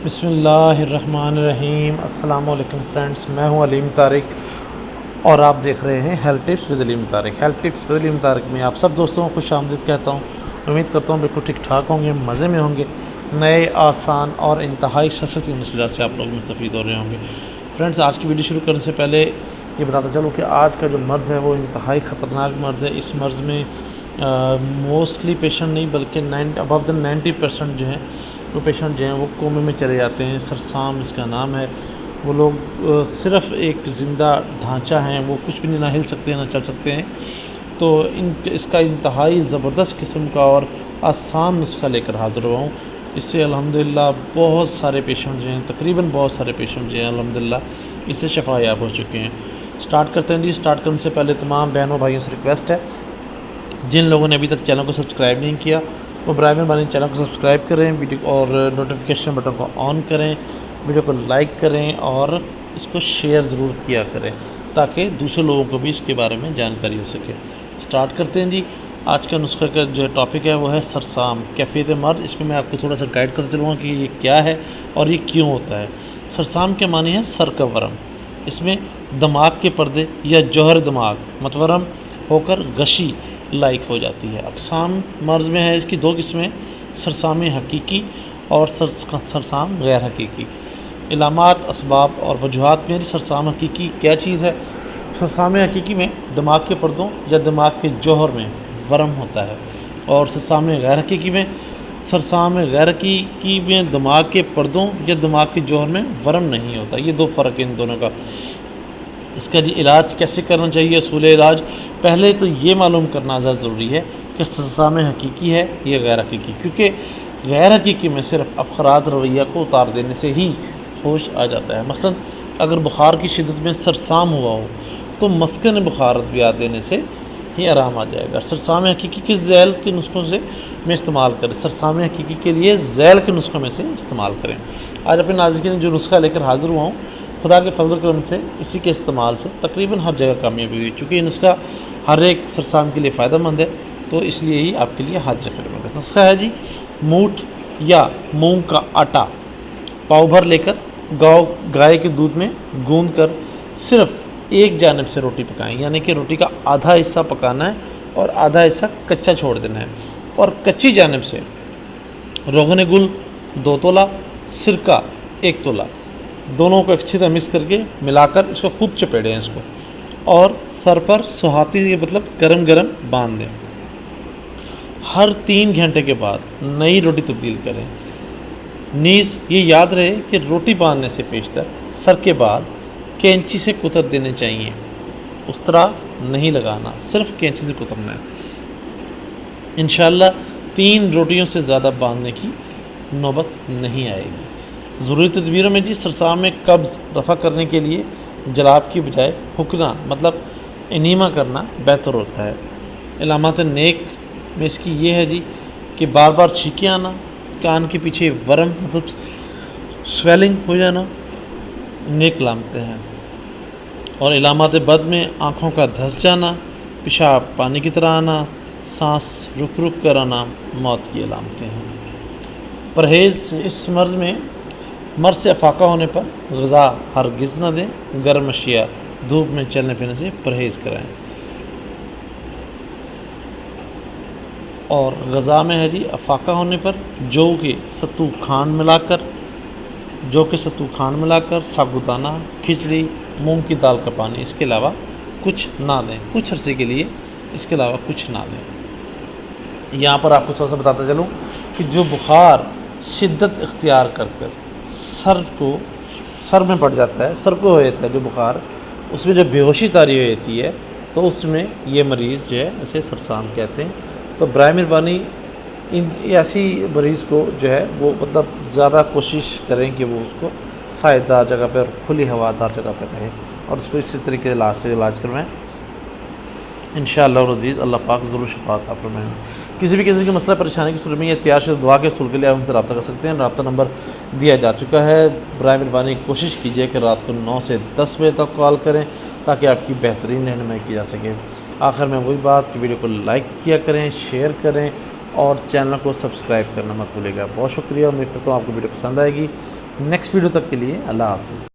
بسم اللہ الرحمن الرحیم۔ السلام علیکم فرینڈس، میں ہوں علیم طارق اور آپ دیکھ رہے ہیں health tips with Aleem Tariq. Health tips with Aleem Tariq میں آپ سب دوستوں کو خوش آمدید کہتا ہوں۔ امید کرتا ہوں بالکل ٹھیک ٹھاک ہوں گے، مزے میں ہوں گے، نئے آسان اور انتہائی سستی نسخیات سے آپ لوگ مستفید ہو رہے ہوں گے۔ فرینڈس، آج کی ویڈیو شروع کرنے سے پہلے یہ بتاتا چلوں کہ آج کا جو مرض ہے وہ انتہائی خطرناک مرض ہے۔ اس مرض میں موسٹلی پیشنٹ نہیں بلکہ ابو دین 90% جو ہیں وہ پیشنٹ جو ہیں وہ کومے میں چلے جاتے ہیں۔ سرسام اس کا نام ہے۔ وہ لوگ صرف ایک زندہ ڈھانچہ ہیں، وہ کچھ بھی نہ ہل سکتے ہیں نہ چل سکتے ہیں۔ تو اس کا انتہائی زبردست قسم کا اور آسان نسخہ لے کر حاضر ہوا ہوں۔ اس سے الحمدللہ بہت سارے پیشنٹ جو ہیں، تقریباً بہت سارے پیشنٹ جو ہیں الحمدللہ اس سے شفا یاب ہو چکے ہیں۔ سٹارٹ کرتے ہیں جی۔ سٹارٹ کرنے سے پہلے تمام بہنوں بھائیوں سے ریکویسٹ ہے، جن لوگوں نے ابھی تک چینل کو سبسکرائب نہیں کیا وہ برائے مہربانی چینل کو سبسکرائب کریں، ویڈیو اور نوٹیفیکیشن بٹن کو آن کریں، ویڈیو کو لائک کریں اور اس کو شیئر ضرور کیا کریں تاکہ دوسرے لوگوں کو بھی اس کے بارے میں جانکاری ہو سکے۔ سٹارٹ کرتے ہیں جی۔ آج کا نسخہ کا جو ٹاپک ہے وہ ہے سرسام، کیفیت مرض۔ اس میں آپ کو تھوڑا سا گائیڈ کرتے چلوں گا کہ یہ کیا ہے اور یہ کیوں ہوتا ہے۔ سرسام کے معنی ہے سر کا ورم۔ اس میں دماغ کے پردے یا جوہر دماغ متورم ہو کر غشی لائق ہو جاتی ہے۔ اقسام مرض میں ہے اس کی دو قسمیں، سرسام حقیقی اور سرسام غیر حقیقی۔ علامات، اسباب اور وجوہات میں سرسام حقیقی کیا چیز ہے؟ سرسام حقیقی میں دماغ کے پردوں یا دماغ کے جوہر میں ورم ہوتا ہے، اور سرسام غیر حقیقی میں دماغ کے پردوں یا دماغ کے جوہر میں ورم نہیں ہوتا۔ یہ دو فرق ہے ان دونوں کا۔ اس کا جی علاج کیسے کرنا چاہیے؟ اصول علاج پہلے تو یہ معلوم کرنا زیادہ ضروری ہے کہ سرسام حقیقی ہے یا غیر حقیقی، کیونکہ غیر حقیقی میں صرف افراد رویہ کو اتار دینے سے ہی ہوش آ جاتا ہے۔ مثلا اگر بخار کی شدت میں سرسام ہوا ہو تو مسکن بخار ادویات دینے سے ہی آرام آ جائے گا۔ سرسام حقیقی کے ذیل کے نسخوں سے میں استعمال کریں، سرسام حقیقی کے لیے ذیل کے نسخوں میں سے استعمال کریں۔ آج اپنے ناظرین جو نسخہ لے کر حاضر ہوا ہوں، خدا کے فضل و کرم سے اسی کے استعمال سے تقریباً ہر جگہ کامیابی ہوئی، چونکہ یہ نسخہ ہر ایک سرسام کے لیے فائدہ مند ہے تو اس لیے ہی آپ کے لیے حاضر خدمت ہے۔ نسخہ ہے جی، مونٹ یا مونگ کا آٹا پاؤ بھر لے کر گائے کے دودھ میں گوندھ کر صرف ایک جانب سے روٹی پکائیں، یعنی کہ روٹی کا آدھا حصہ پکانا ہے اور آدھا حصہ کچا چھوڑ دینا ہے، اور کچی جانب سے روغن گل 2 تولہ، سرکہ 1 تولہ، دونوں کو اچھی طرح مکس کر کے ملا کر اس کو خوب چپیڑیں اس کو، اور سر پر سہاتی یہ مطلب گرم گرم باندھ دیں۔ ہر 3 گھنٹے کے بعد نئی روٹی تبدیل کریں۔ نیز یہ یاد رہے کہ روٹی باندھنے سے پیشتر سر کے بعد کینچی سے کتر دینے چاہیے، اس طرح نہیں لگانا، صرف کینچی سے کترنا ہے۔ انشاءاللہ 3 روٹیوں سے زیادہ باندھنے کی نوبت نہیں آئے گی۔ ضروری تدبیروں میں جی، سرسام میں قبض رفع کرنے کے لیے جلاب کی بجائے پھونکنا مطلب انیما کرنا بہتر ہوتا ہے۔ علامات نیک میں اس کی یہ ہے جی کہ بار بار چھینکیں آنا، کان کے پیچھے ورم مطلب سویلنگ ہو جانا نیک علامتیں ہیں، اور علامات بد میں آنکھوں کا دھس جانا، پیشاب پانی کی طرح آنا، سانس رک رک کر آنا موت کی علامتیں ہیں۔ پرہیز اس مرض سے افاقہ ہونے پر غذا ہرگز نہ دیں، گرم اشیاء دھوپ میں چلنے پھرنے سے پرہیز کرائیں، اور غذا میں ہے جی افاقہ ہونے پر جو کہ ستو کھانڈ ملا کر سابودانہ، کھچڑی، مونگ کی دال کا پانی، اس کے علاوہ کچھ نہ دیں، کچھ عرصے کے لیے اس کے علاوہ کچھ نہ دیں۔ یہاں پر آپ کو تھوڑا سا بتاتا چلوں کہ جو بخار شدت اختیار کر سر میں پڑ جاتا ہے، سر کو ہو جاتا ہے جو بخار، اس میں جو بے ہوشی طاری ہو جاتی ہے تو اس میں یہ مریض جو ہے اسے سرسام کہتے ہیں۔ تو برائے مہربانی ایسی مریض کو جو ہے وہ مطلب زیادہ کوشش کریں کہ وہ اس کو سائے دار جگہ پہ اور کھلی ہوا دار جگہ پہ رہے اور اس کو اسی طریقے سے علاج کروائیں۔ انشاءاللہ العزیز اللہ پاک ضرور شفا عطا فرمائیں۔ کسی بھی قسم کی مسئلہ پریشانی کی صورت میں یا تیار شدہ دعا کے حصول کے لیے آپ ہم سے رابطہ کر سکتے ہیں۔ رابطہ نمبر دیا جا چکا ہے۔ برائے مہربانی کوشش کیجیے کہ رات کو 9 سے 10 بجے تک کال کریں تاکہ آپ کی بہترین رہنمائی کی جا سکے۔ آخر میں وہی بات کہ ویڈیو کو لائک کیا کریں، شیئر کریں اور چینل کو سبسکرائب کرنا مت بھولیے گا۔ بہت شکریہ، امید کرتا ہوں آپ کو ویڈیو پسند آئے گی۔ نیکسٹ ویڈیو تک کے لیے اللہ حافظ.